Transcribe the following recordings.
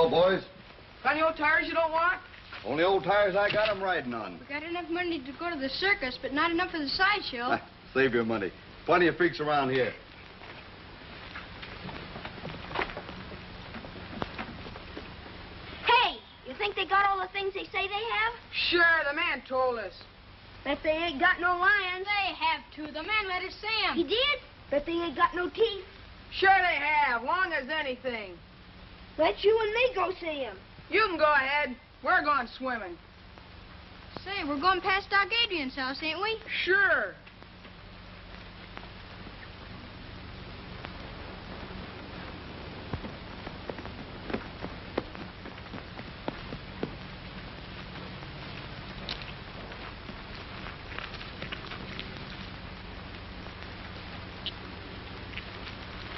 Hello, boys. Got any old tires you don't want? Only old tires I got, I'm riding on. We got enough money to go to the circus, but not enough for the sideshow. Save your money. Plenty of freaks around here. Hey, you think they got all the things they say they have? Sure, the man told us. Bet they ain't got no lions. They have to. The man let us see 'em. He did? Bet they ain't got no teeth. Sure they have, long as anything. Let you and me go see him. You can go ahead. We're going swimming. Say, we're going past Doc Adrian's house, ain't we? Sure.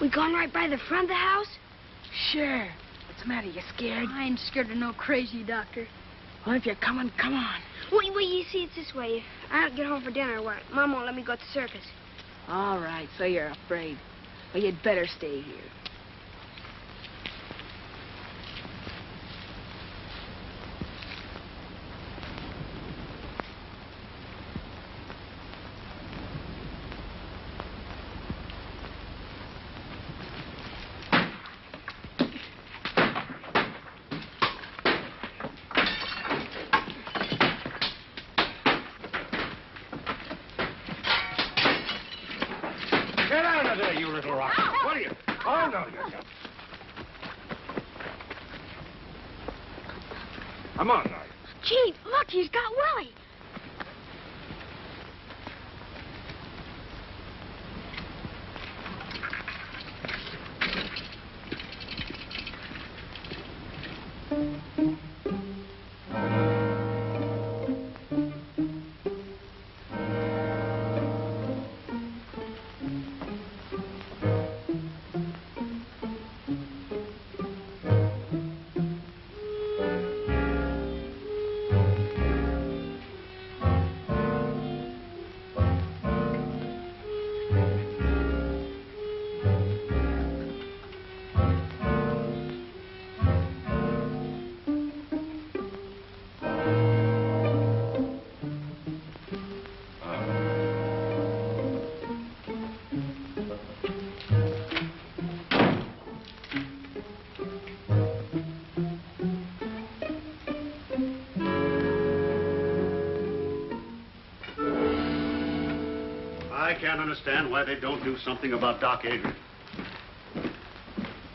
We going right by the front of the house? Sure. What's the matter? You scared? I ain't scared of no crazy doctor. Well, if you're coming, come on. Wait, you see, it's this way. If I don't get home for dinner, what? Mom won't let me go to the circus. All right, so you're afraid. Well, you'd better stay here. Get out of there, you little rock. What are you? Oh, no, you don't. Come on, now. Gee, look, he's got Willie. I can't understand why they don't do something about Doc Adrian.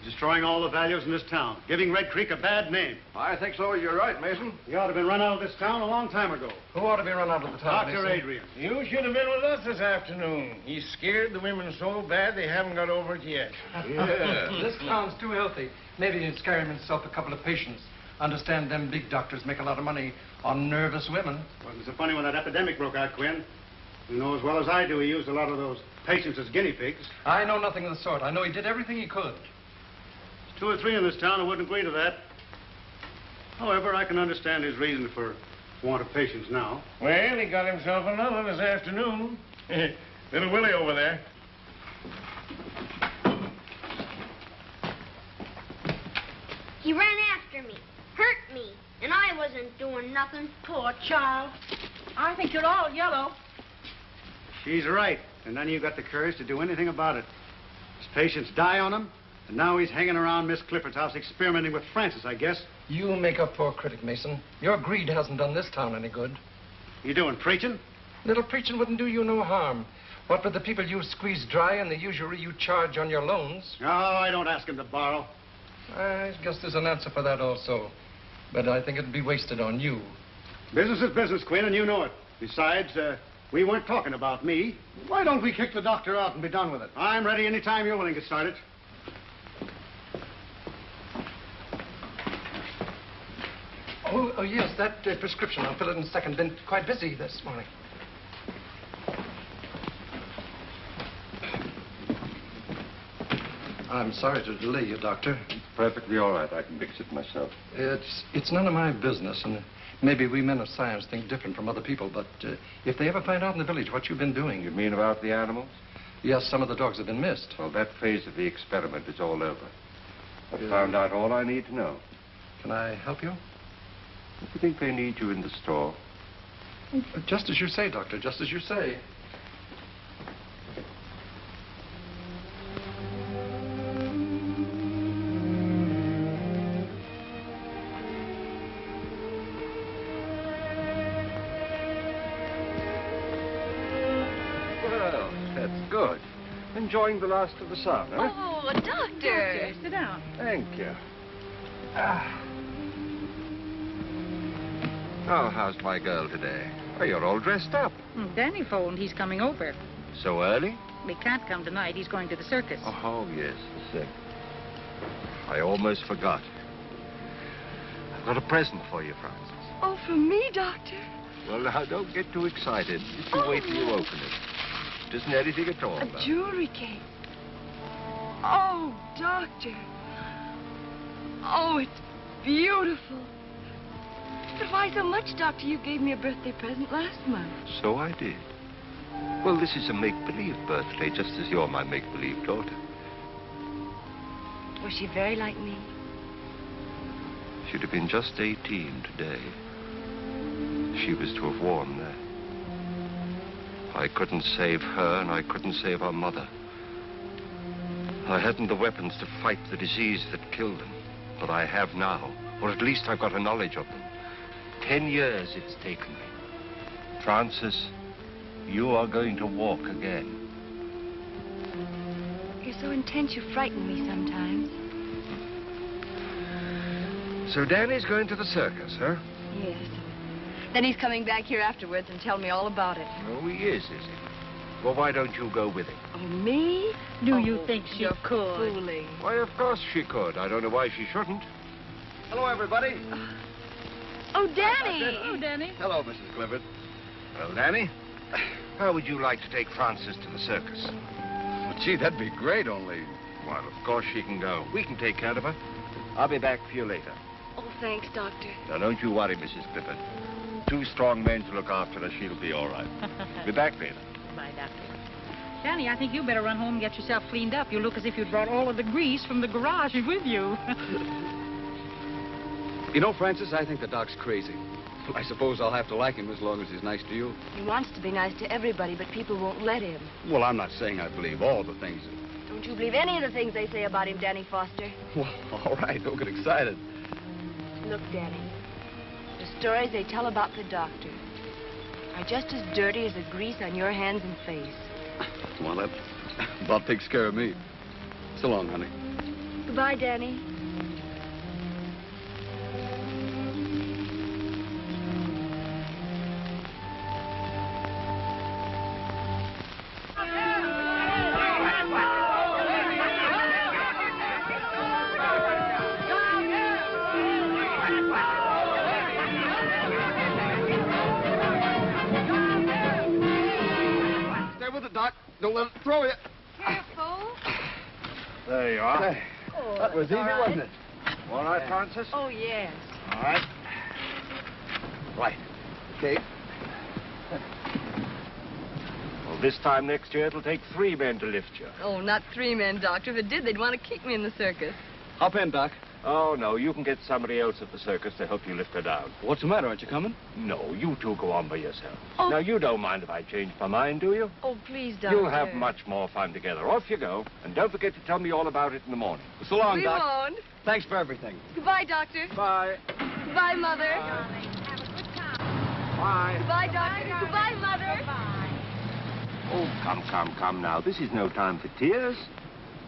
Destroying all the values in this town, giving Red Creek a bad name. I think so. You're right, Mason. He ought to have been run out of this town a long time ago. Who ought to be run out of the town, Dr. Mason? Adrian. You should have been with us this afternoon. He scared the women so bad they haven't got over it yet. Yeah. This town's too healthy. Maybe he'd scare himself a couple of patients. Understand them big doctors make a lot of money on nervous women. Wasn't so funny when that epidemic broke out, Quinn. You know as well as I do he used a lot of those patients as guinea pigs. I know nothing of the sort. I know he did everything he could. There's 2 or 3 in this town who wouldn't agree to that. However, I can understand his reason for want of patients now. Well, he got himself another this afternoon. Little Willie over there. He ran after me, hurt me, and I wasn't doing nothing. Poor child. I think you're all yellow. She's right, and none of you got the courage to do anything about it. His patients die on him, and now he's hanging around Miss Clifford's house experimenting with Francis, I guess. You make a poor critic, Mason. Your greed hasn't done this town any good. You doing preaching? Little preaching wouldn't do you no harm. What with the people you squeeze dry and the usury you charge on your loans? No, I don't ask him to borrow. I guess there's an answer for that also. But I think it'd be wasted on you. Business is business, Quinn, and you know it. Besides, we weren't talking about me. Why don't we kick the doctor out and be done with it? I'm ready any time you're willing to start it. Oh, yes, that prescription. I'll fill it in a second. Been quite busy this morning. I'm sorry to delay you, Doctor. Perfectly all right. I can fix it myself. It's none of my business, and maybe we men of science think different from other people, but if they ever find out in the village what you've been doing... You mean about the animals? Yes, some of the dogs have been missed. Well, that phase of the experiment is all over. I've found out all I need to know. Can I help you? You think they need you in the store? Just as you say, Doctor, just as you say. Well, that's good. Enjoying the last of the sun, huh? Oh, Doctor. Sit down. Thank you. Oh, how's my girl today? Oh, you're all dressed up. Danny phoned. He's coming over. So early? He can't come tonight. He's going to the circus. Oh, yes, the sick. I almost forgot. I've got a present for you, Francis. Oh, for me, Doctor? Well, now, don't get too excited. Just you wait till you open it. It isn't anything at all, A though. jewelry case. Oh, Doctor. Oh, it's beautiful. But why so much, Doctor? You gave me a birthday present last month. So I did. Well, this is a make-believe birthday, just as you're my make-believe daughter. Was she very like me? She'd have been just 18 today. She was to have worn that. I couldn't save her, and I couldn't save her mother. I hadn't the weapons to fight the disease that killed them, but I have now, or at least I've got a knowledge of them. 10 years it's taken me. Francis, you are going to walk again. You're so intense, you frighten me sometimes. So Danny's going to the circus, huh? Yes. Then he's coming back here afterwards and tell me all about it. Oh, he is he? Well, why don't you go with him? Oh, me? Do you think she you're could? Fooling. Why, of course she could. I don't know why she shouldn't. Hello, everybody. Oh, Danny! Oh, Danny. Hello, Mrs. Clifford. Well, Danny, how would you like to take Frances to the circus? Well, gee, that'd be great, only... Well, of course she can go. We can take care of her. I'll be back for you later. Oh, thanks, Doctor. Now, don't you worry, Mrs. Clifford. 2 strong men to look after her. She'll be all right. Be back later. Bye, Doctor. Danny, I think you better run home and get yourself cleaned up. You look as if you'd brought all of the grease from the garage with you. You know, Francis, I think the doc's crazy. I suppose I'll have to like him as long as he's nice to you. He wants to be nice to everybody, but people won't let him. Well, I'm not saying I believe all the things. Don't you believe any of the things they say about him, Danny Foster? Well, all right, don't get excited. Look, Danny, the stories they tell about the doctor are just as dirty as the grease on your hands and face. Well, that about takes care of me. So long, honey. Goodbye, Danny. Doc, don't let it throw you. Careful. There you are. Oh, That was easy, wasn't it? All right, Francis? Oh, yes. All right. Right. Okay. Well, this time next year, it'll take 3 men to lift you. Oh, not 3 men, Doctor. If it did, they'd want to kick me in the circus. Hop in, Doc. Oh, no, you can get somebody else at the circus to help you lift her down. What's the matter? Aren't you coming? No, you 2 go on by yourself. Oh. Now, you don't mind if I change my mind, do you? Oh, please, Doctor. You'll have much more fun together. Off you go. And don't forget to tell me all about it in the morning. So long, We Doc. won't. Thanks for everything. Goodbye, Doctor. Bye. Goodbye, Mother. Bye. Goodbye, Doctor. Goodbye, Mother. Oh, come now. This is no time for tears.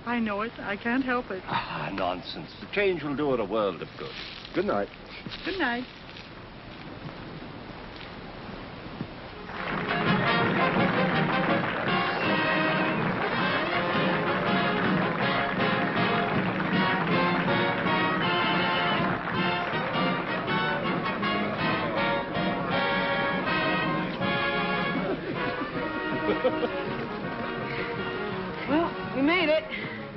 I know it. I can't help it. Ah, nonsense. The change will do her a world of good. Good night. Good night. Well, we made it.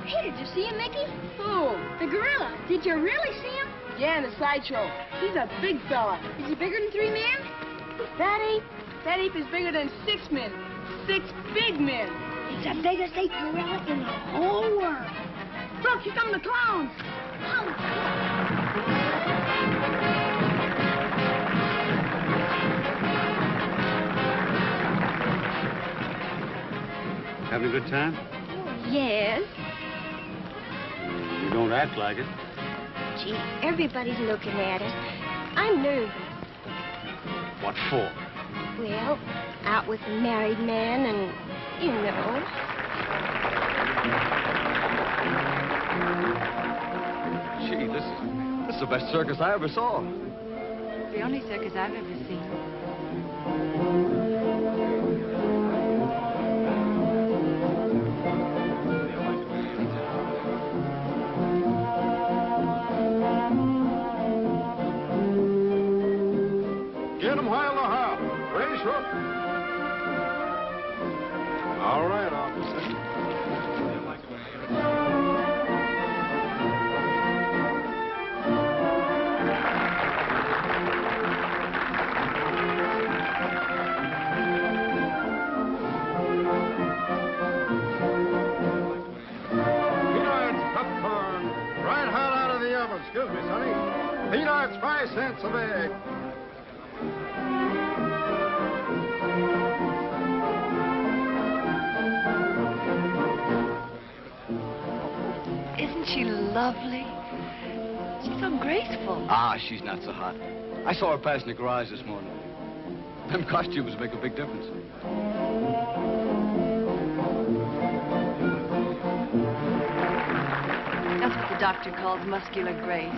Hey, did you see him, Mickey? Who? The gorilla. Did you really see him? Yeah, in the sideshow. He's a big fella. Is he bigger than 3 men? That ape is bigger than 6 men. 6 big men. It's the biggest ape gorilla in the whole world. Look, here come the clowns. Oh. Having a good time? Yes. You don't act like it. Gee, everybody's looking at us. I'm nervous. What for? Well, out with a married man and, you know. Gee, this is the best circus I ever saw. It's the only circus I've ever seen. Get him while they're hot. Race up. All right, officer. Peanuts, popcorn, right hot out of the oven. Excuse me, sonny. Peanuts, 5 cents a bag. Isn't she lovely? She's so graceful. Ah, she's not so hot. I saw her pass in the garage this morning. Them costumes make a big difference. That's what the doctor calls muscular grace.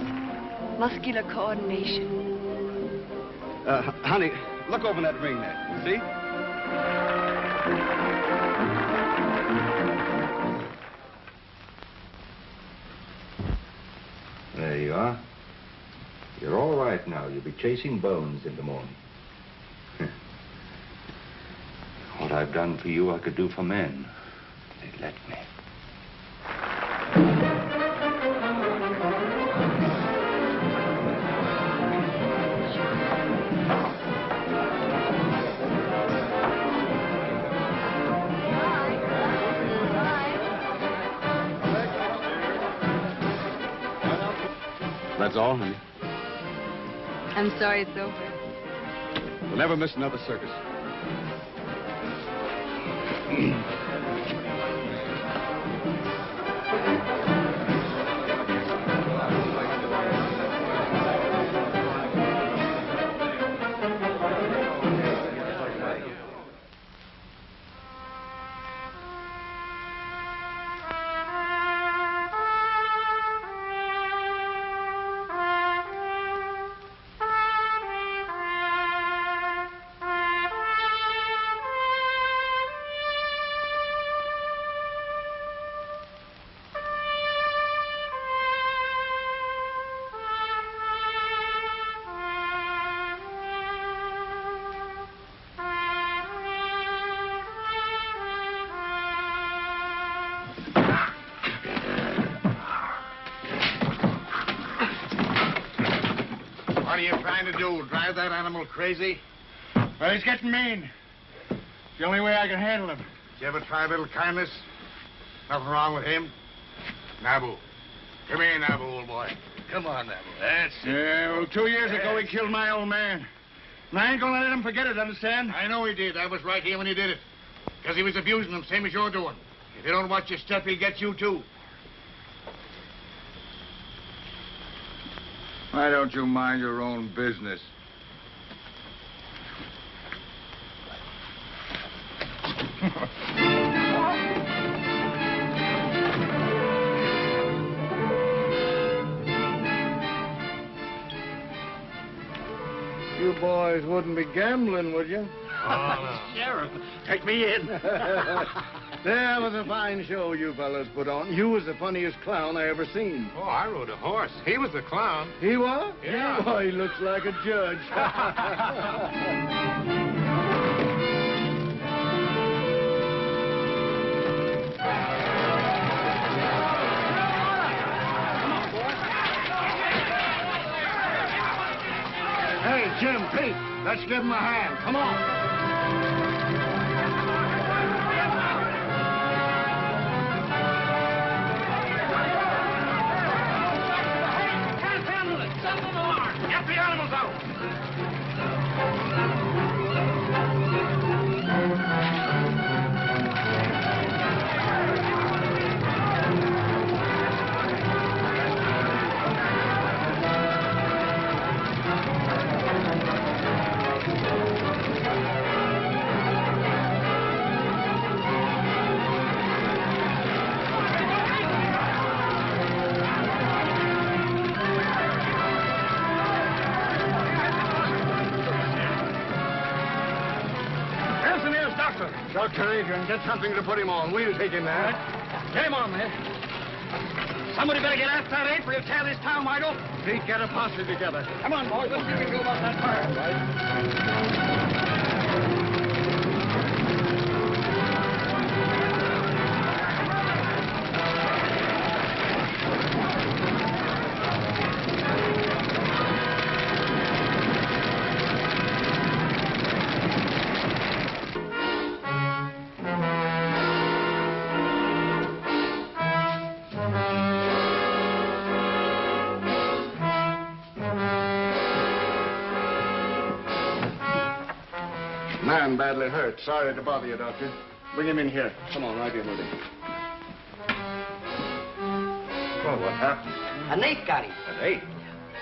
Muscular coordination. Honey, look over that ring there. See? There you are. You're all right now. You'll be chasing bones in the morning. What I've done for you, I could do for men. They'd let me. That's all, honey. I'm sorry it's over. We'll never miss another circus. What are you trying to do? Drive that animal crazy? Well, he's getting mean. It's the only way I can handle him. Did you ever try a little kindness? Nothing wrong with him? Nabu. Come here, Nabu, old boy. Come on, Nabu. That's it. Yeah, well, 2 years ago, he killed my old man. And I ain't gonna let him forget it, understand? I know he did. I was right here when he did it. Because he was abusing him, same as you're doing. If you don't watch your step, he'll get you, too. Why don't you mind your own business? You boys wouldn't be gambling, would you? Oh, no. Sheriff, take me in. That was a fine show you fellas put on. You was the funniest clown I ever seen. Oh, I rode a horse. He was the clown. He was? Yeah. Oh, he looks like a judge. Hey, Jim, Pete, let's give him a hand. Come on. Get the animals out! Hands and ears, doctor. Dr. Adrian, get something to put him on. We'll take him there. Get him on, man. Somebody better get after that ape or he'll tear this town wide open. Pete, get a posse together. Come on, boys. Let's see what we can do about that fire. Man badly hurt. Sorry to bother you, Doctor. Bring him in here. Come on, right in with him. Well, what happened? An ape got him. An ape?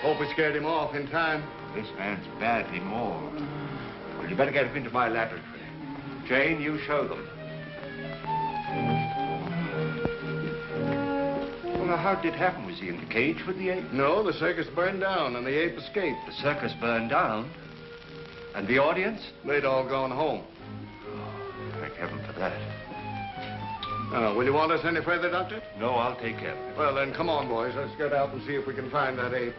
Hope we scared him off in time. This man's badly mauled. Well, you better get him into my laboratory. Jane, you show them. Well, now, how did it happen? Was he in the cage with the ape? No, the circus burned down and the ape escaped. The circus burned down? And the audience? They'd all gone home. Oh, thank heaven for that. Will you want us any further, Doctor? No, I'll take care of it. Well, then, come on, boys. Let's get out and see if we can find that ape.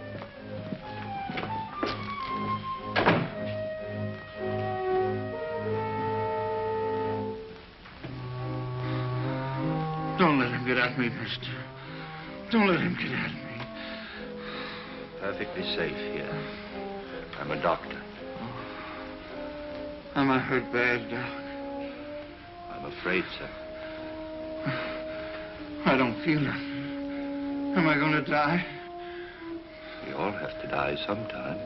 Don't let him get at me, mister. Don't let him get at me. Perfectly safe here. I'm a doctor. Am I hurt bad, Doc? I'm afraid so. I don't feel it. Am I going to die? We all have to die sometime.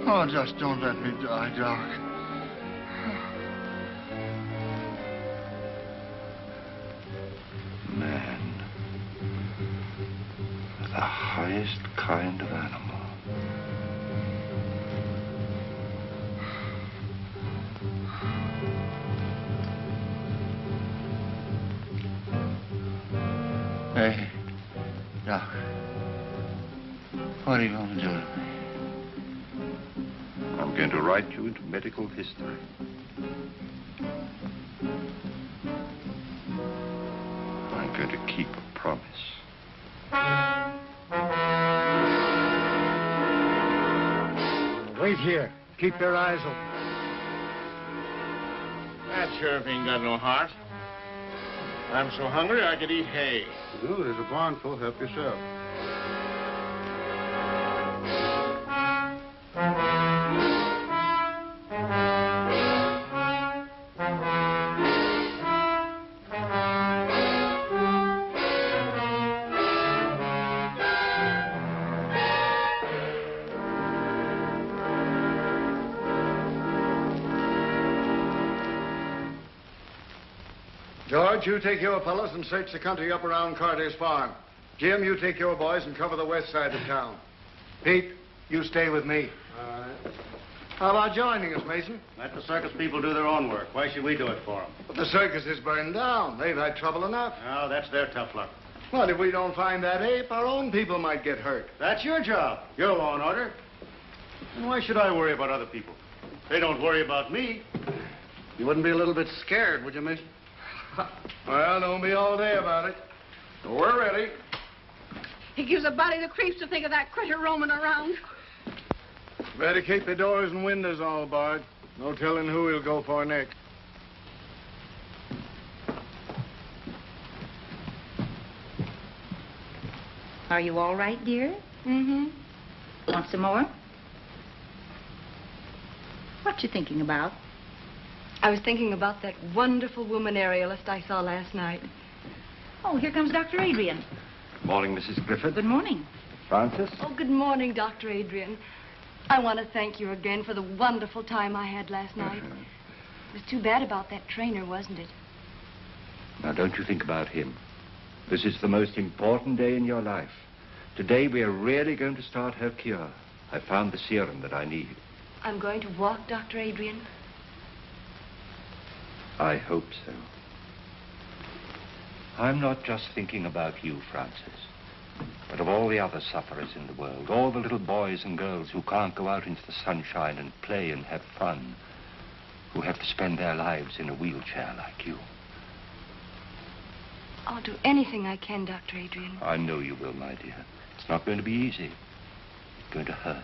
Oh, just don't let me die, Doc. Man. The highest kind of animal. Hey, Doc. What are you going to do to me? I'm going to write you into medical history. I'm going to keep a promise. Wait here. Keep your eyes open. That sheriff ain't got no heart. I'm so hungry I could eat hay. Ooh, there's a barn full. Help yourself. George, you take your fellows and search the country up around Carter's farm. Jim, you take your boys and cover the west side of town. Pete, you stay with me. All right. How about joining us, Mason? Let the circus people do their own work. Why should we do it for them? But the circus is burned down. They've had trouble enough. No, that's their tough luck. Well, if we don't find that ape, our own people might get hurt. That's your job. Your law and order. And why should I worry about other people? They don't worry about me. You wouldn't be a little bit scared, would you, Mason? Well, don't be all day about it. We're ready. He gives a body the creeps to think of that critter roaming around. Better keep the doors and windows all barred. No telling who he'll go for next. Are you all right, dear? Mm-hmm. Want some more? What you thinking about? I was thinking about that wonderful woman aerialist I saw last night. Oh, here comes Dr. Adrian. Morning, Mrs. Griffith. Good morning. Francis? Oh, good morning, Dr. Adrian. I want to thank you again for the wonderful time I had last night. It was too bad about that trainer, wasn't it? Now, don't you think about him. This is the most important day in your life. Today, we are really going to start her cure. I found the serum that I need. I'm going to walk, Dr. Adrian. I hope so. I'm not just thinking about you, Francis, but of all the other sufferers in the world, all the little boys and girls who can't go out into the sunshine and play and have fun, who have to spend their lives in a wheelchair like you. I'll do anything I can, Dr. Adrian. I know you will, my dear. It's not going to be easy. It's going to hurt.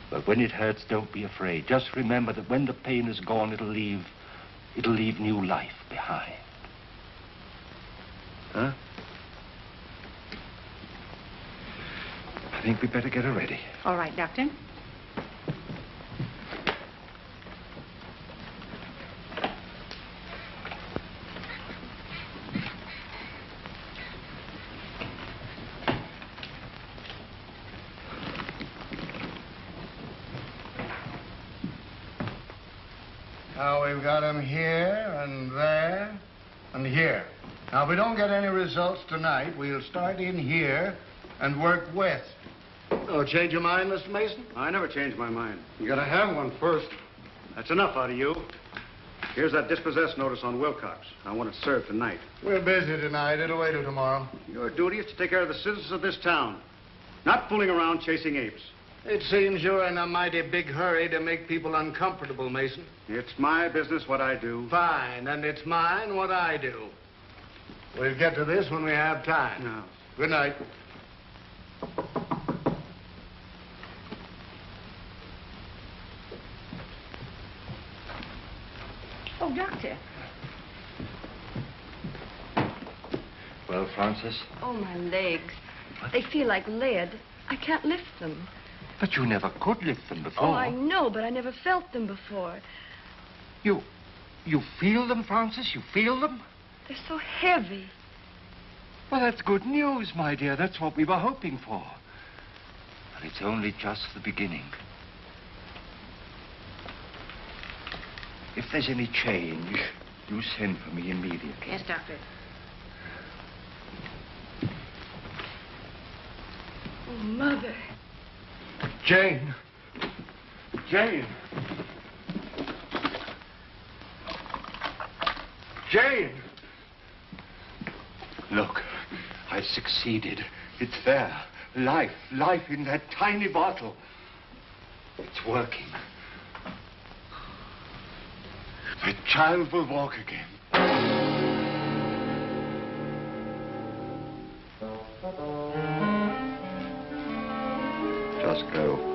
But when it hurts, don't be afraid. Just remember that when the pain is gone, it'll leave new life behind. Huh? I think we'd better get her ready. All right, Doctor. Now, we've got him here and there and here. Now, if we don't get any results tonight, we'll start in here and work west. Oh, change your mind, Mr. Mason? I never changed my mind. You gotta have one first. That's enough out of you. Here's that dispossessed notice on Wilcox. I want it served tonight. We're busy tonight. It'll wait till tomorrow. Your duty is to take care of the citizens of this town, not fooling around chasing apes. It seems you're in a mighty big hurry to make people uncomfortable, Mason. It's my business what I do. Fine, and it's mine what I do. We'll get to this when we have time. No. Good night. Oh, Doctor. Well, Francis? Oh, my legs. They feel like lead. I can't lift them. But you never could lift them before. Oh, I know, but I never felt them before. You feel them, Francis? You feel them? They're so heavy. Well, that's good news, my dear. That's what we were hoping for. But it's only just the beginning. If there's any change, you send for me immediately. Yes, Doctor. Oh, Mother. Jane. Jane. Jane. Look, I've succeeded. It's there. Life in that tiny bottle. It's working. The child will walk again. Just go.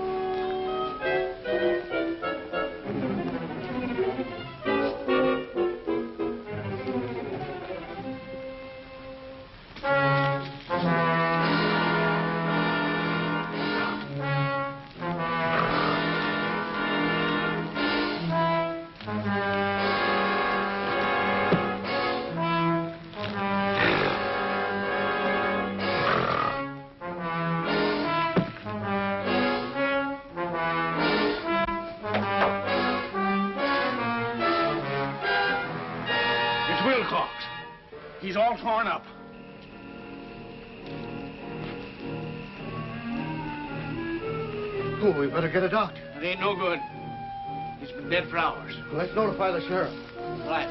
He's all torn up. Oh, we better get a doctor. It ain't no good. He's been dead for hours. Let's notify the sheriff. Right.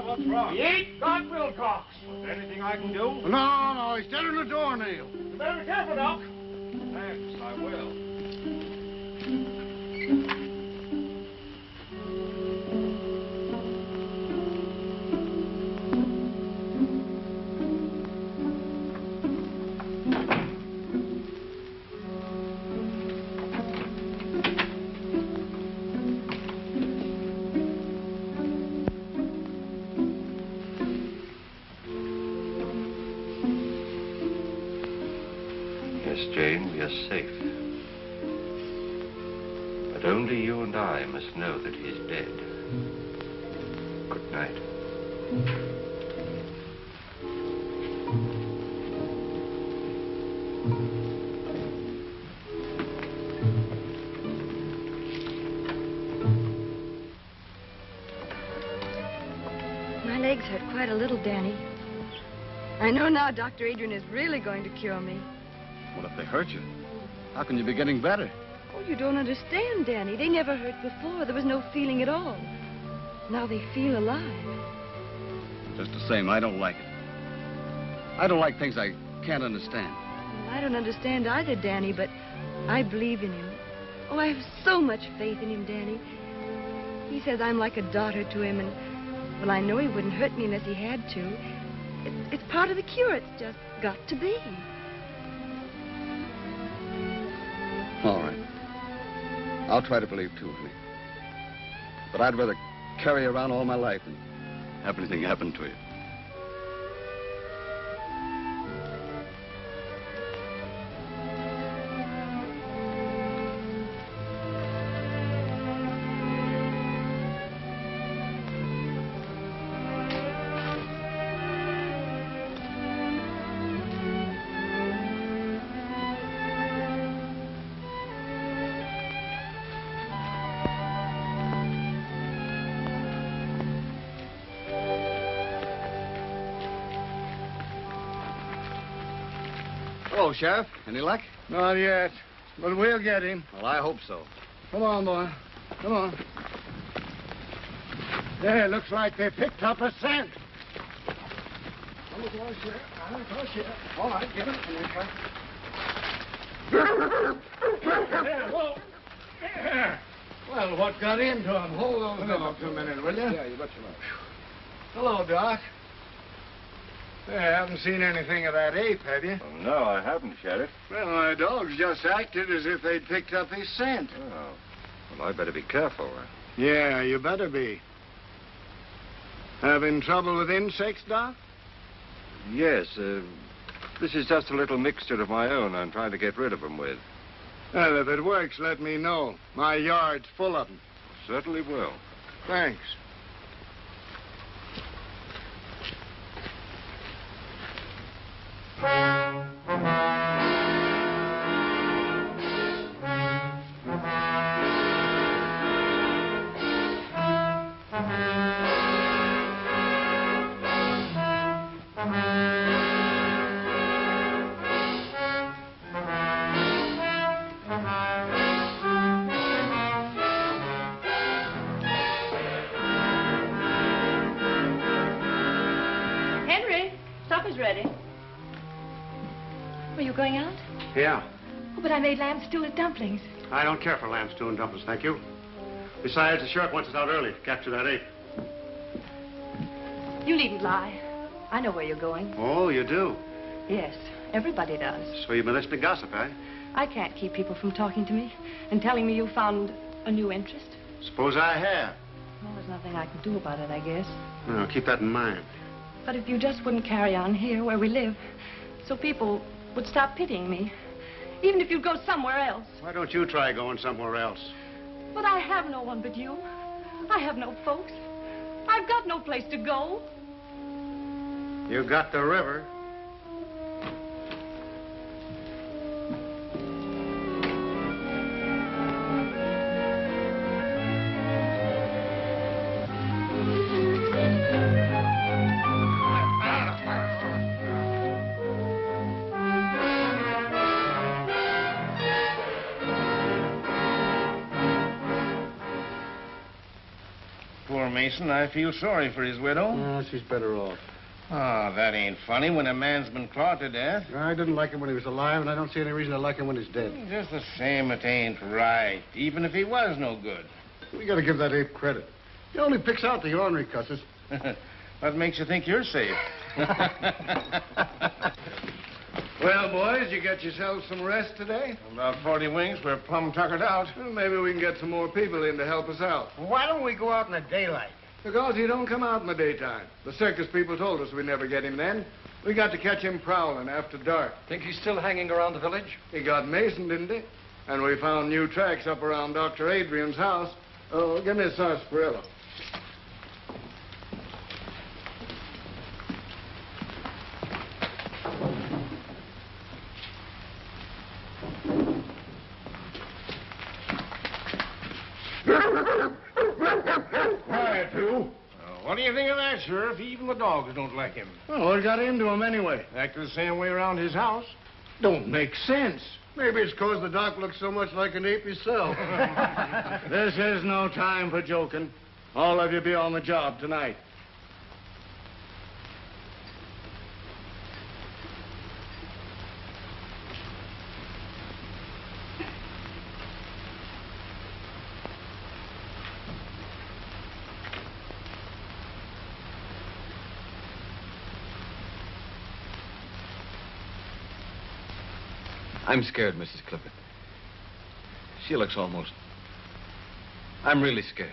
what's wrong? He ain't got Wilcox. Is there anything I can do? No, he's dead in the door, Neil. You better be careful, Doc. Thanks, I will. Jane, we are safe. But only you and I must know that he's dead. Good night. My legs hurt quite a little, Danny. I know now Dr. Adrian is really going to cure me. What if they hurt you? How can you be getting better? Oh, you don't understand, Danny. They never hurt before. There was no feeling at all. Now they feel alive. Just the same, I don't like it. I don't like things I can't understand. Well, I don't understand either, Danny, but I believe in him. Oh, I have so much faith in him, Danny. He says I'm like a daughter to him, and, well, I know he wouldn't hurt me unless he had to. It's part of the cure. It's just got to be. All right. I'll try to believe, too, honey. But I'd rather carry you around all my life than have anything happen to you. Hello, Sheriff. Any luck? Not yet, but we'll get him. Well, I hope so. Come on, boy. Come on. There, looks like they picked up a scent. Come on, Sheriff. All right, give it to me, There, whoa. There. Well, what got into him? Hold on for a minute, will you? Yeah, you bet you will. Hello, Doc. Hey, haven't seen anything of that ape, have you? Well, no, I haven't, Sheriff. Well, my dogs just acted as if they'd picked up his scent. Oh. Well, I better be careful. Yeah, you better be. Having trouble with insects, Doc? Yes, this is just a little mixture of my own I'm trying to get rid of them with. Well, if it works, let me know. My yard's full of them. Certainly will. Thanks. Henry, supper's ready. Are you going out? Yeah. Oh, but I made lamb stew with dumplings. I don't care for lamb stew and dumplings, thank you. Besides, the sheriff wants us out early to capture that ape. You needn't lie. I know where you're going. Oh, you do? Yes, everybody does. So you've been listening to gossip, eh? I can't keep people from talking to me and telling me you found a new interest. Suppose I have. Well, there's nothing I can do about it, I guess. Well, keep that in mind. But if you just wouldn't carry on here where we live, so people would stop pitying me, even if you'd go somewhere else. Why don't you try going somewhere else? But I have no one but you. I have no folks. I've got no place to go. You got the river. poor Mason. I feel sorry for his widow. She's better off. Oh, that ain't funny when a man's been clawed to death. I didn't like him when he was alive, and I don't see any reason to like him when he's dead. Just the same, it ain't right, even if he was no good. We gotta give that ape credit. He only picks out the ornery cusses. What makes you think you're safe? Well, boys, you got yourselves some rest today? About 40 winks, we're plumb tuckered out. Well, maybe we can get some more people in to help us out. Why don't we go out in the daylight? Because he don't come out in the daytime. The circus people told us we'd never get him then. We got to catch him prowling after dark. Think he's still hanging around the village? He got Mason, didn't he? And we found new tracks up around Dr. Adrian's house. Oh, give me a sarsaparilla. Quiet, too. What do you think of that, Sheriff? Even the dogs don't like him. Well, what got into him anyway? Acting the same way around his house. Don't make sense. Maybe it's because the doc looks so much like an ape himself. This is no time for joking. All of you be on the job tonight. I'm scared, Mrs. Clifford. She looks almost... I'm really scared.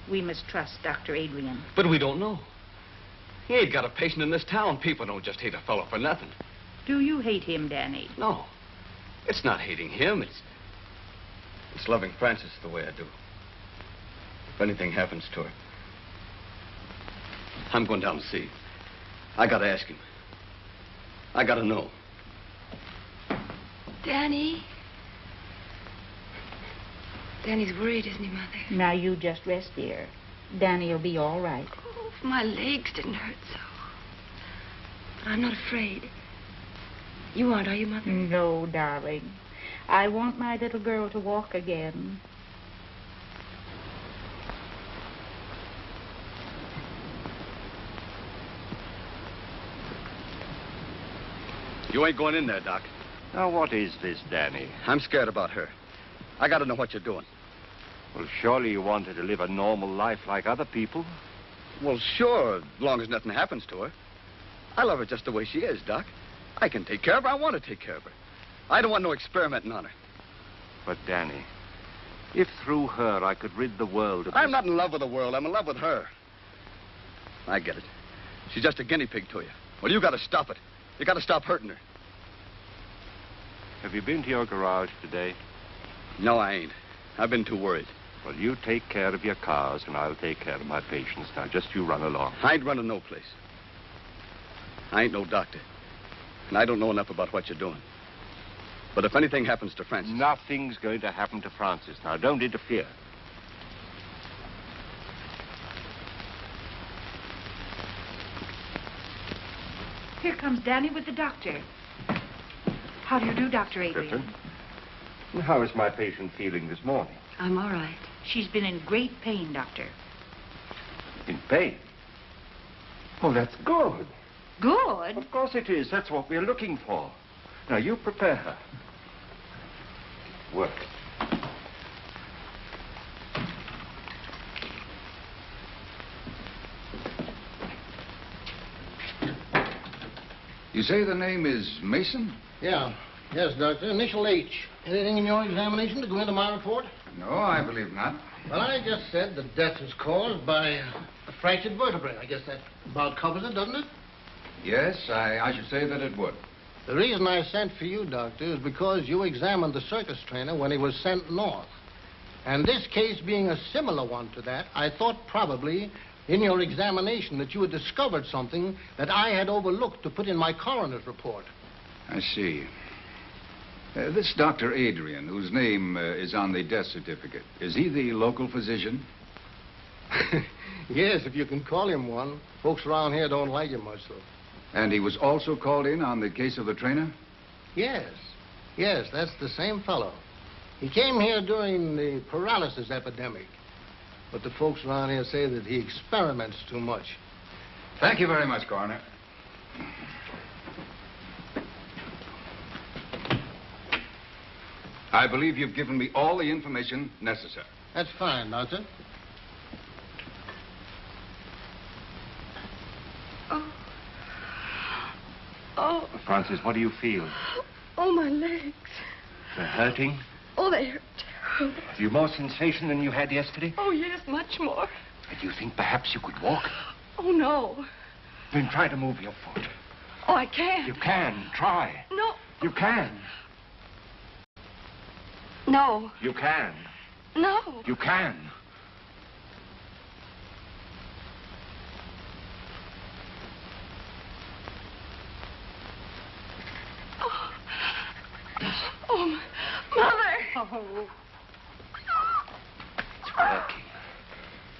We must trust Dr. Adrian. But we don't know. He ain't got a patient in this town. People don't just hate a fellow for nothing. Do you hate him, Danny? No. It's not hating him. It's loving Frances the way I do. If anything happens to her, I'm going down to see. I gotta ask him. I gotta know. Danny? Danny's worried, isn't he, Mother? Now, you just rest, dear. Danny'll be all right. Oh, if my legs didn't hurt so. But I'm not afraid. You aren't, are you, Mother? No, darling. I want my little girl to walk again. You ain't going in there, Doc. Now, what is this, Danny? I'm scared about her. I gotta know what you're doing. Well, surely you want her to live a normal life like other people? Well, sure, as long as nothing happens to her. I love her just the way she is, Doc. I can take care of her. I want to take care of her. I don't want no experimenting on her. But, Danny, if through her I could rid the world of... I'm not in love with the world. I'm in love with her. I get it. She's just a guinea pig to you. Well, you gotta stop it. You gotta stop hurting her. Have you been to your garage today? No, I ain't. I've been too worried. Well, you take care of your cars, and I'll take care of my patients. Now, just you run along. I ain't running no place. I ain't no doctor. And I don't know enough about what you're doing. But if anything happens to Frances... Nothing's going to happen to Frances. Now, don't interfere. Here comes Danny with the doctor. How do you do, Dr. Adrian? Griffin, how is my patient feeling this morning? I'm all right. She's been in great pain, Doctor. In pain? Oh, that's good. Good? Of course it is. That's what we're looking for. Now, you prepare her. Work. You say the name is Mason? Yeah. Yes, Doctor. Initial H. Anything in your examination to go into my report? No, I believe not. Well, I just said the death is caused by a fractured vertebrae. I guess that about covers it, doesn't it? Yes, I should say that it would. The reason I sent for you, Doctor, is because you examined the circus trainer when he was sent north. And this case being a similar one to that, I thought probably in your examination that you had discovered something that I had overlooked to put in my coroner's report. I see. This Dr. Adrian, whose name is on the death certificate, is he the local physician? Yes, if you can call him one. Folks around here don't like him much, though. And he was also called in on the case of the trainer? Yes. Yes, that's the same fellow. He came here during the paralysis epidemic. But the folks around here say that he experiments too much. Thank you very much, Coroner. I believe you've given me all the information necessary. That's fine, Doctor. Oh, Francis, what do you feel? oh, my legs. They're hurting? Oh, they hurt terrible. Have you more sensation than you had yesterday? Oh, yes, much more. Do you think perhaps you could walk? Oh, no. Then try to move your foot. Oh, I can't. You can. Try. No. You can. No. You can. No. You can. Oh, Mother. Oh. It's working.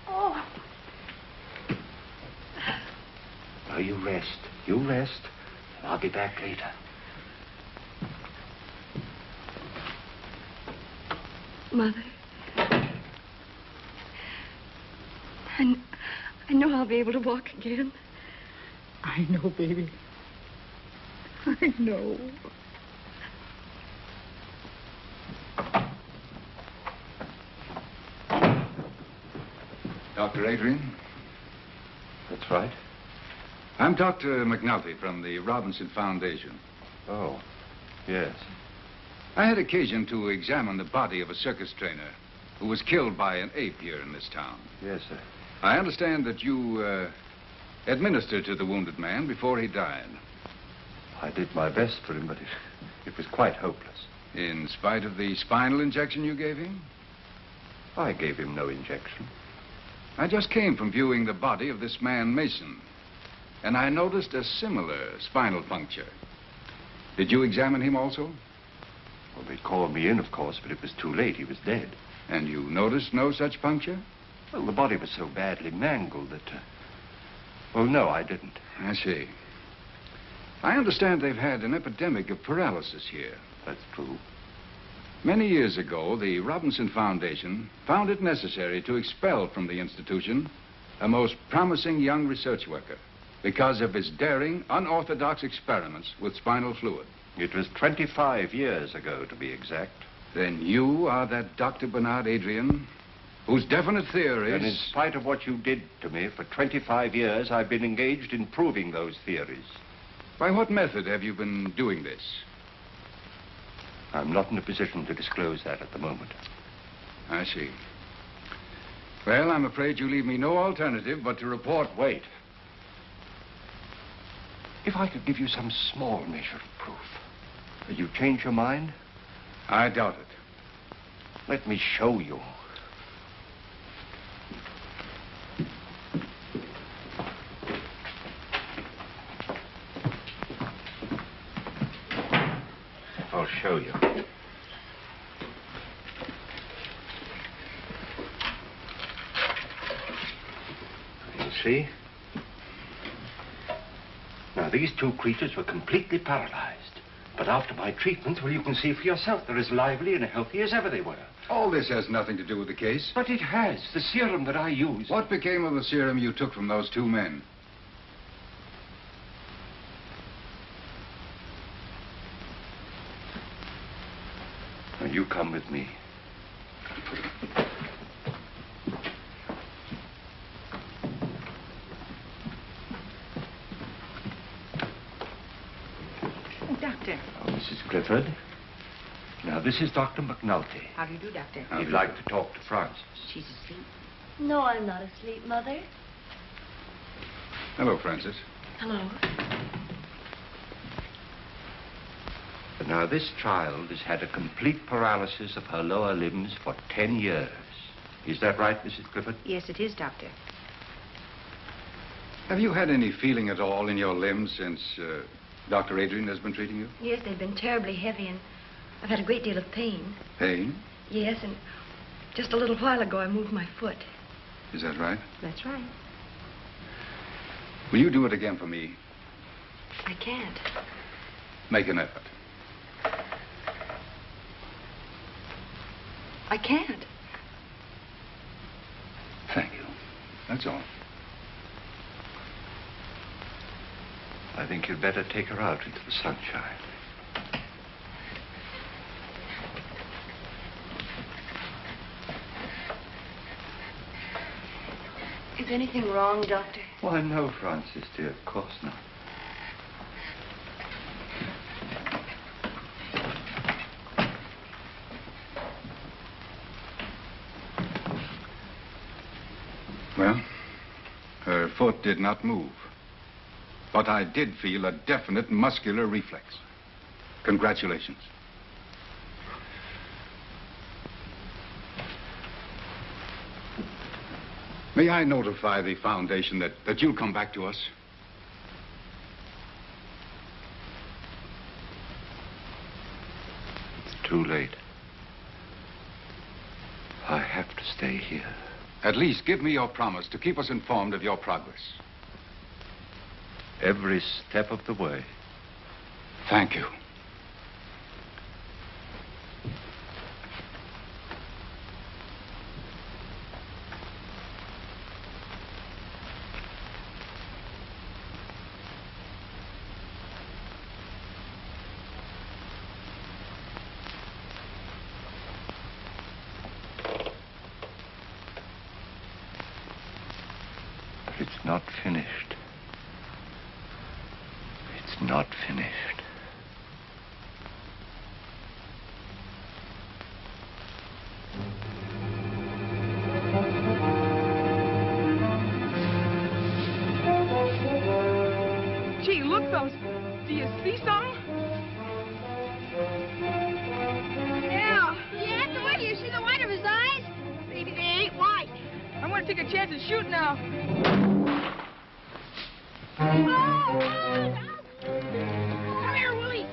Oh. Now you rest. You rest. I'll be back later. Mother. I know I'll be able to walk again. I know, baby. I know. Dr. Adrian? That's right. I'm Dr. McNulty from the Robinson Foundation. Oh, yes. I had occasion to examine the body of a circus trainer who was killed by an ape here in this town. Yes, sir. I understand that you administered to the wounded man before he died. I did my best for him, but it was quite hopeless. In spite of the spinal injection you gave him? I gave him no injection. I just came from viewing the body of this man, Mason, and I noticed a similar spinal puncture. Did you examine him also? Well, they called me in, of course, but it was too late. He was dead. And you noticed no such puncture? Well, the body was so badly mangled that... Well, no, I didn't. I see. I understand they've had an epidemic of paralysis here. That's true. Many years ago, the Robinson Foundation found it necessary to expel from the institution a most promising young research worker because of his daring, unorthodox experiments with spinal fluid. It was 25 years ago, to be exact. Then you are that Dr. Bernard Adrian, whose definite theories... And in spite of what you did to me, for 25 years, I've been engaged in proving those theories. By what method have you been doing this? I'm not in a position to disclose that at the moment. I see. Well, I'm afraid you leave me no alternative but to report... Wait. If I could give you some small measure of proof, would you change your mind? I doubt it. Let me show you. I'll show you. You see? Now, these two creatures were completely paralyzed. But after my treatment, well, you can see for yourself, they're as lively and healthy as ever they were. All this has nothing to do with the case. But it has. The serum that I used. What became of the serum you took from those two men? Now, you come with me. Doctor. Oh, Mrs. Clifford. Now, this is Dr. McNulty. How do you do, Doctor? He'd like to talk to Frances. She's asleep. No, I'm not asleep, Mother. Hello, Francis. Hello. But now, this child has had a complete paralysis of her lower limbs for 10 years. Is that right, Mrs. Clifford? Yes, it is, Doctor. Have you had any feeling at all in your limbs since Dr. Adrian has been treating you? Yes, they've been terribly heavy, and I've had a great deal of pain. Pain? Yes, and just a little while ago I moved my foot. Is that right? That's right. Will you do it again for me? I can't. Make an effort. I can't. That's all. I think you'd better take her out into the sunshine. Is anything wrong, Doctor? Why, no, Francis, dear, of course not. Well, her foot did not move. But I did feel a definite muscular reflex. Congratulations. May I notify the Foundation that you'll come back to us? It's too late. I have to stay here. At least give me your promise to keep us informed of your progress. Every step of the way. Thank you. But it's not finished. It's not finished. Gee, look, those. Do you see something? Yeah. Yeah, the way you see the white of his eyes? Maybe they ain't white. I'm gonna take a chance and shoot now. Come here, Willie.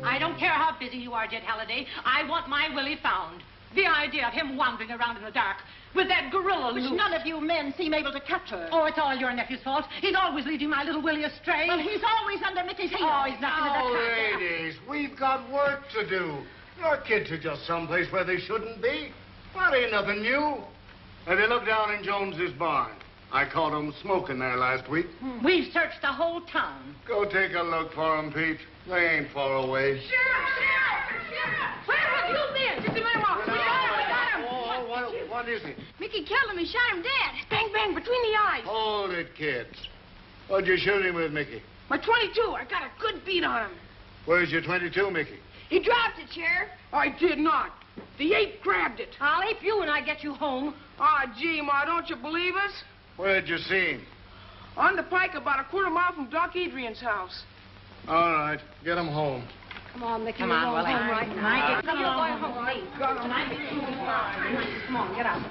I don't care how busy you are, Jed Halliday. I want my Willie found. The idea of him wandering around in the dark with that gorilla Which loose. none of you men seem able to capture. Oh, it's all your nephew's fault. He's always leading my little Willie astray. Well, he's always under Mickey's heel. Oh, he's not Now, into that. ladies, we've got work to do. Your kids are just someplace where they shouldn't be. That ain't nothing new. Have you looked down in Jones's barn? I caught 'em smoking there last week. We've searched the whole town. Go take a look for 'em, Pete. They ain't far away. Sheriff! Where have you been? Just a minute, Mom. We got him. Oh, what is it? Mickey killed him. He shot him dead. Bang, bang, between the eyes. Hold it, kids. What'd you shoot him with, Mickey? My 22. I got a good beat on him. Where's your 22, Mickey? He dropped it, Sheriff. I did not. The ape grabbed it. I'll ape you when I get you home. Ah, gee, Ma, don't you believe us? Where'd you see him? On the pike about a quarter mile from Doc Adrian's house. All right, get him home. Come on, Mickey. Come we're on, going Willie. home right now. Tonight, Come you're on, going home. Come on, get out.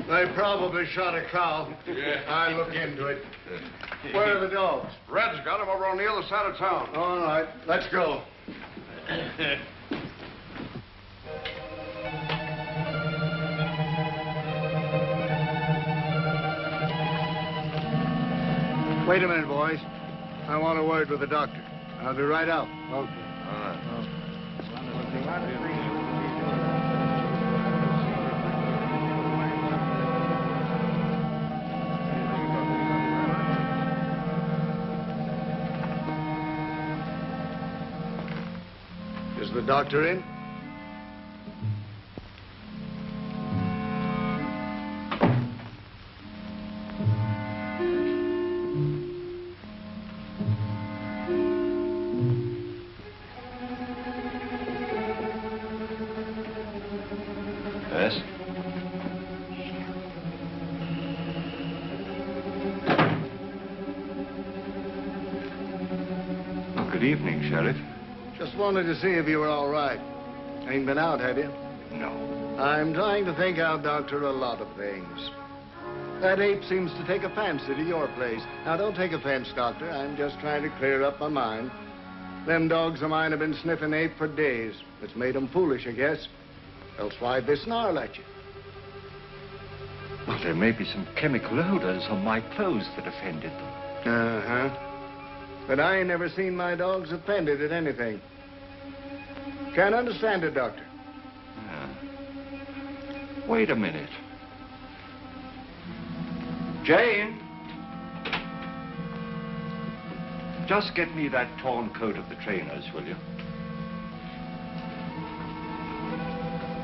They probably shot a cow. Yeah. I look into it. Where are the dogs? Red's got him over on the other side of town. All right, let's go. Wait a minute, boys. I want a word with the doctor. I'll be right out. Okay. Is the doctor in? Yes? Well, good evening, Sheriff. Just wanted to see if you were all right. Ain't been out, have you? No. I'm trying to think out, Doctor, a lot of things. That ape seems to take a fancy to your place. Now, don't take offense, Doctor. I'm just trying to clear up my mind. Them dogs of mine have been sniffing ape for days. It's made them foolish, I guess. Else why'd they snarl at you? Well, there may be some chemical odors on my clothes that offended them. Uh-huh. But I ain't never seen my dogs offended at anything. Can't understand it, Doctor. Wait a minute. Jane! Just get me that torn coat of the trainer's, will you?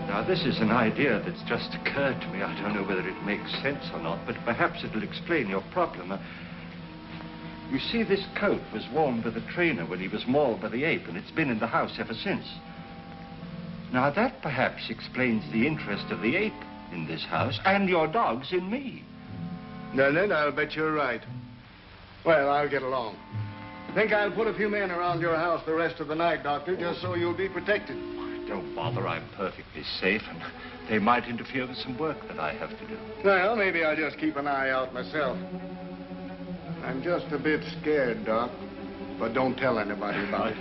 Now, this is an idea that's just occurred to me. I don't know whether it makes sense or not, but perhaps it'll explain your problem. You see, this coat was worn by the trainer when he was mauled by the ape, and it's been in the house ever since. Now, that perhaps explains the interest of the ape in this house and your dogs in me. Then I'll bet you're right. Well, I'll get along. Think I'll put a few men around your house the rest of the night, Doctor, just so you'll be protected. Don't bother. I'm perfectly safe, and they might interfere with some work that I have to do. Well, maybe I'll just keep an eye out myself. I'm just a bit scared, Doc. But don't tell anybody about it.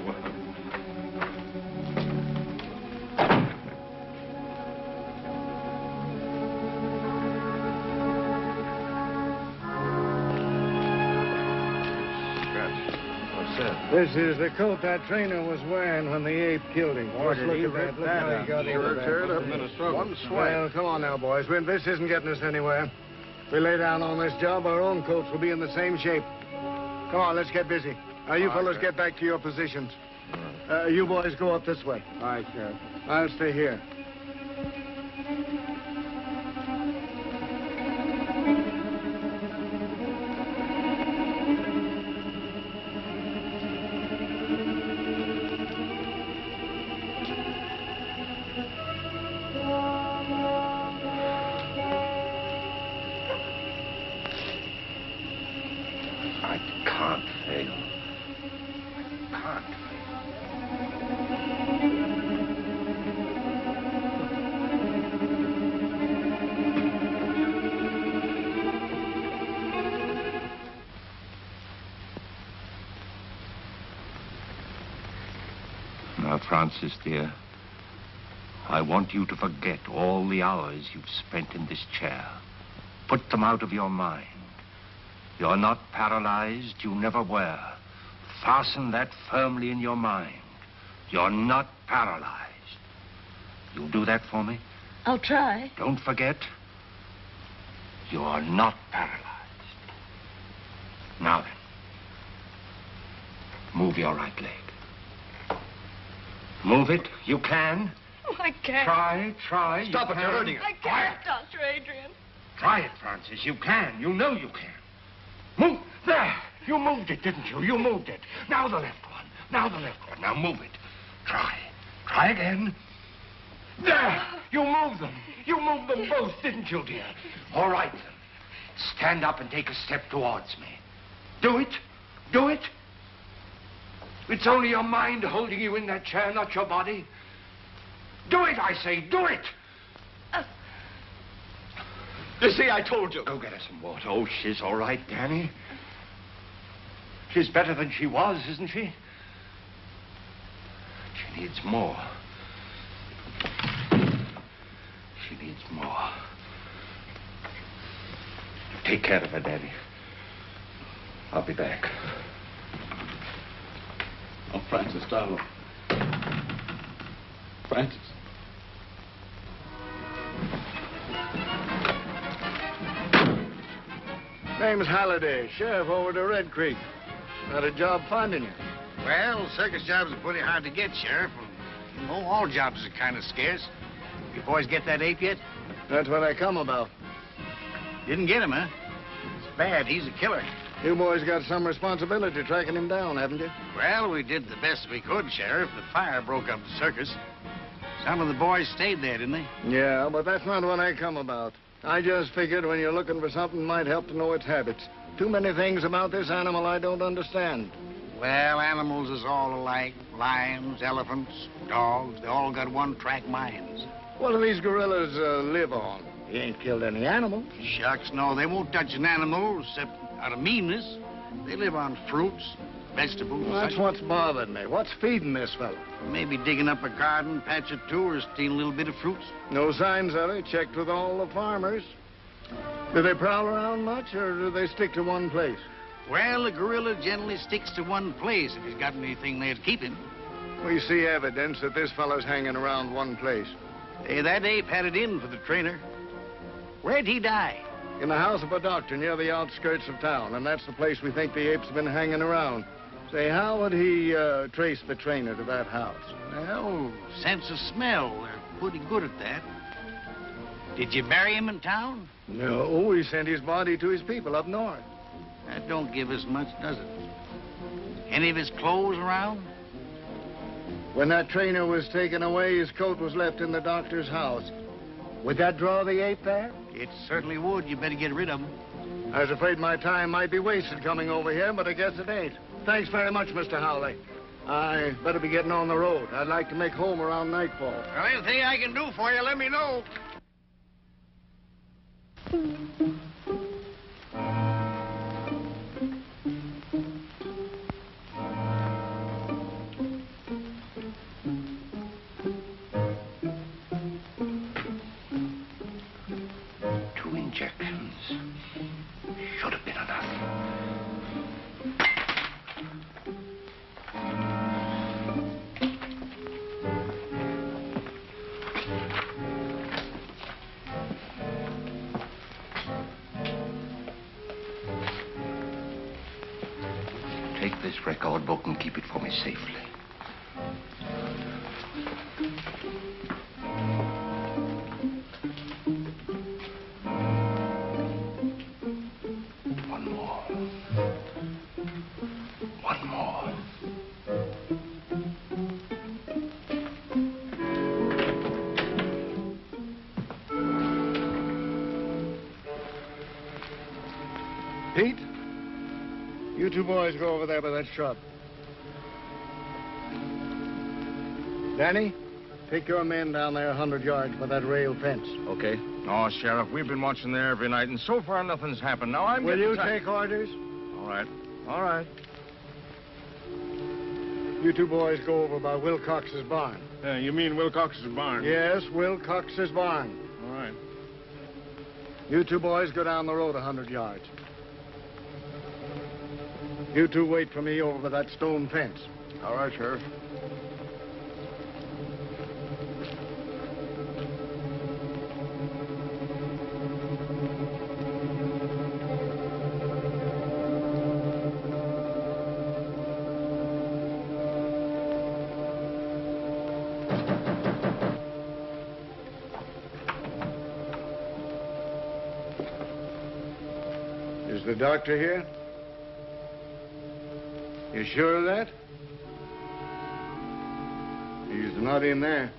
This is the coat that trainer was wearing when the ape killed him. Boy, did he Look rip at that. that Look how up. he got Sure over that. teared up in a struggle. One swipe. Well, come on now, boys. This isn't getting us anywhere. If we lay down on this job, our own coats will be in the same shape. Come on, let's get busy. Now, you fellows get back to your positions. You boys go up this way. All right, Sheriff. I'll stay here. Francis, dear, I want you to forget all the hours you've spent in this chair. Put them out of your mind. You're not paralyzed. You never were. Fasten that firmly in your mind. You're not paralyzed. You'll do that for me? I'll try. Don't forget, you're not paralyzed. Now then, move your right leg. Move it. You can. Oh, I can't. Try. Stop it. You're hurting it. I can't, Dr. Adrian. Try it, Francis. You can. You know you can. Move. There. You moved it, didn't you? You moved it. Now the left one. Now the left one. Now move it. Try. Try again. There. You moved them. You moved them both, didn't you, dear? All right, then. Stand up and take a step towards me. Do it. Do it. It's only your mind holding you in that chair, not your body. Do it, I say. Do it. You see, I told you. Go get her some water. Oh, she's all right, Danny. She's better than she was, isn't she? She needs more. She needs more. Take care of her, Danny. I'll be back. Oh, Francis, darling. Francis. Name's Halliday, sheriff over to Red Creek. Had a job finding you. Well, circus jobs are pretty hard to get, Sheriff. You know, all jobs are kind of scarce. You boys get that ape yet? That's what I come about. Didn't get him, huh? It's bad. He's a killer. You boys got some responsibility tracking him down, haven't you? Well, we did the best we could, Sheriff. The fire broke up the circus. Some of the boys stayed there, didn't they? Yeah, but that's not what I come about. I just figured when you're looking for something, it might help to know its habits. Too many things about this animal I don't understand. Well, animals is all alike. Lions, elephants, dogs, they all got one-track minds. What do these gorillas live on? You ain't killed any animals. Shucks, no, they won't touch an animal except out of meanness. They live on fruits, vegetables. Well, that's what's bothering me. What's feeding this fellow? Maybe digging up a garden, patch or two, or stealing a little bit of fruits. No signs of it. Checked with all the farmers. Do they prowl around much, or do they stick to one place? Well, the gorilla generally sticks to one place if he's got anything there to keep him. We see evidence that this fellow's hanging around one place. Hey, that ape had it in for the trainer. Where'd he die? In the house of a doctor near the outskirts of town, and that's the place we think the ape's been hanging around. Say, how would he trace the trainer to that house? Well, sense of smell. They're pretty good at that. Did you bury him in town? No, he sent his body to his people up north. That don't give us much, does it? Any of his clothes around? When that trainer was taken away, his coat was left in the doctor's house. Would that draw the ape there? It certainly would. You better get rid of him. I was afraid my time might be wasted coming over here, but I guess it ain't. Thanks very much, Mr. Howley. I better be getting on the road. I'd like to make home around nightfall. Well, anything I can do for you, let me know. Should have been enough. Take this record book and keep it for me safely. Pete, you two boys go over there by that shrub. Danny, take your men down there 100 yards by that rail fence. Okay. Oh, Sheriff, we've been watching there every night, and so far nothing's happened. Now I'm Will you take orders? All right. All right. You two boys go over by Wilcox's barn. You mean Wilcox's barn? Yes, Wilcox's barn. All right. You two boys go down the road 100 yards. You two wait for me over by that stone fence. All right, Sheriff. Is the doctor here? You sure of that? He's not in there.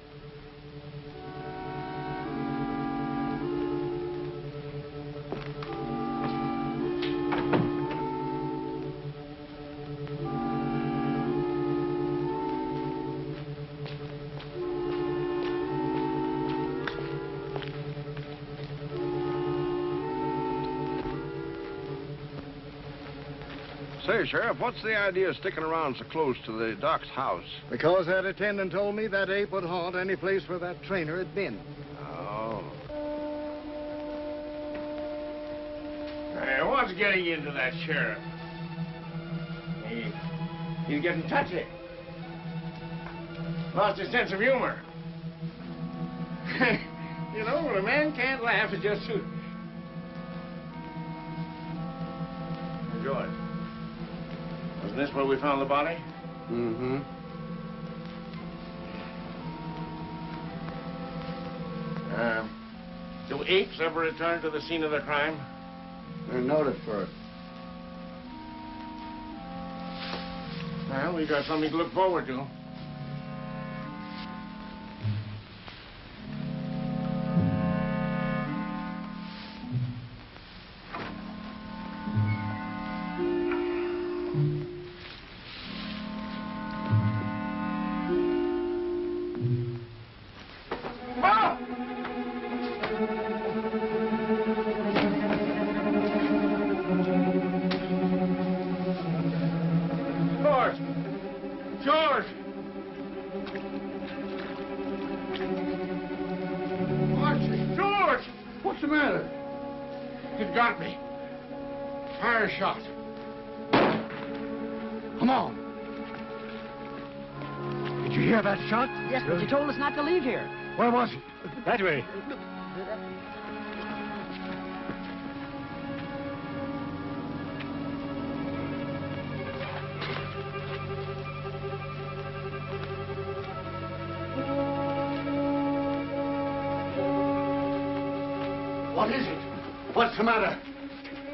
Say, Sheriff, what's the idea of sticking around so close to the doc's house? Because that attendant told me that ape would haunt any place where that trainer had been. Oh. Hey, what's getting into that sheriff? He's getting touchy. Lost his sense of humor. You know, when a man can't laugh, it just suits. George, wasn't this where we found the body? Mm-hmm. Do apes ever return to the scene of the crime? They're noted for it. Well, we got something to look forward to. matter? It got me. Fire a shot. Come on. Did you hear that shot? Yes, but you told us not to leave here. Where was he? That way. What is it? What's the matter?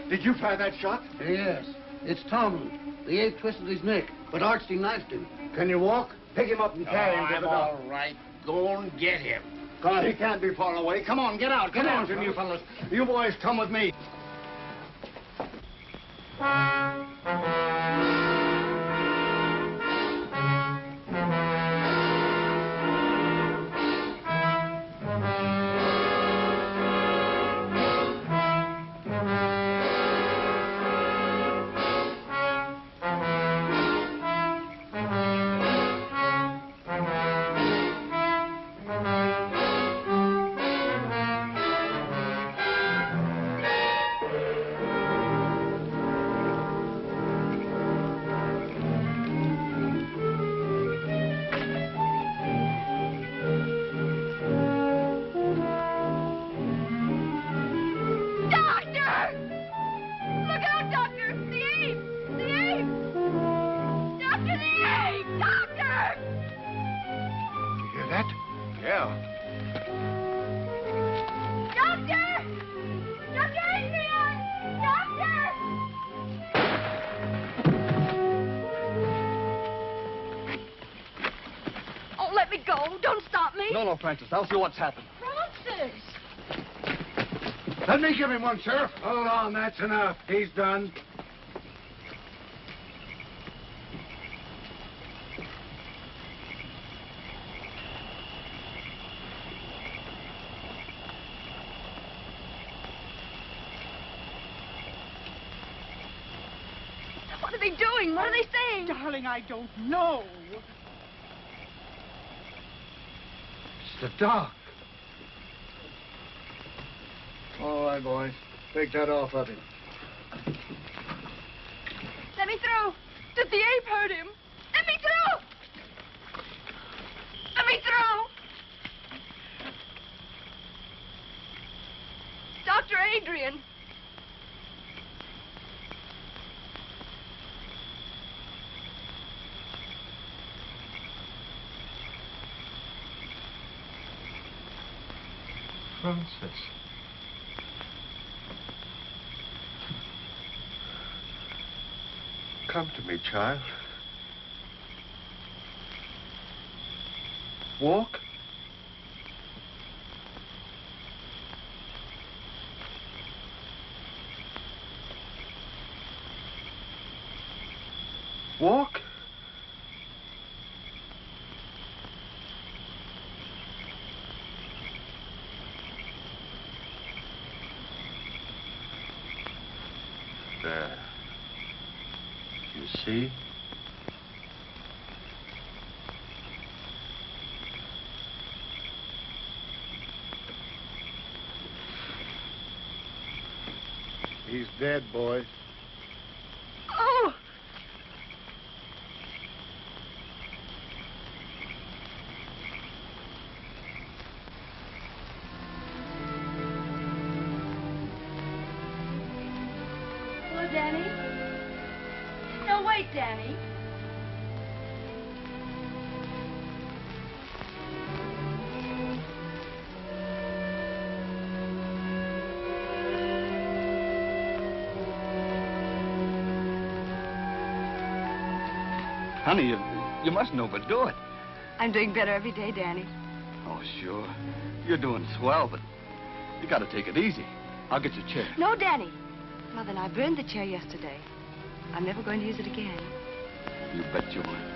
Did you fire that shot? Yes. It's Tomlin. The ape twisted his neck, but Archie knifed him. Can you walk? Pick him up and carry him to the doctor. All right. Go and get him. Come on, he can't be far away. Come on, get out. Get out, you fellas. You boys come with me. No, Francis. I'll see what's happened. Francis! Let me give him one, Sheriff. Hold on, that's enough. He's done. What are they doing? What are they saying? Darling, I don't know. The doc. All right, boys. Take that off of him. Let me through. Did the ape hurt him? Let me through. Let me through. Dr. Adrian. Francis. Come to me, child. Walk. Walk. There. You see? He's dead, boys. Oh! Hello, Danny? No, wait, Danny. Honey, you mustn't overdo it. I'm doing better every day, Danny. Oh, sure. You're doing swell, but you gotta take it easy. I'll get you a chair. No, Danny. Mother and I burned the chair yesterday. I'm never going to use it again. You bet you won't.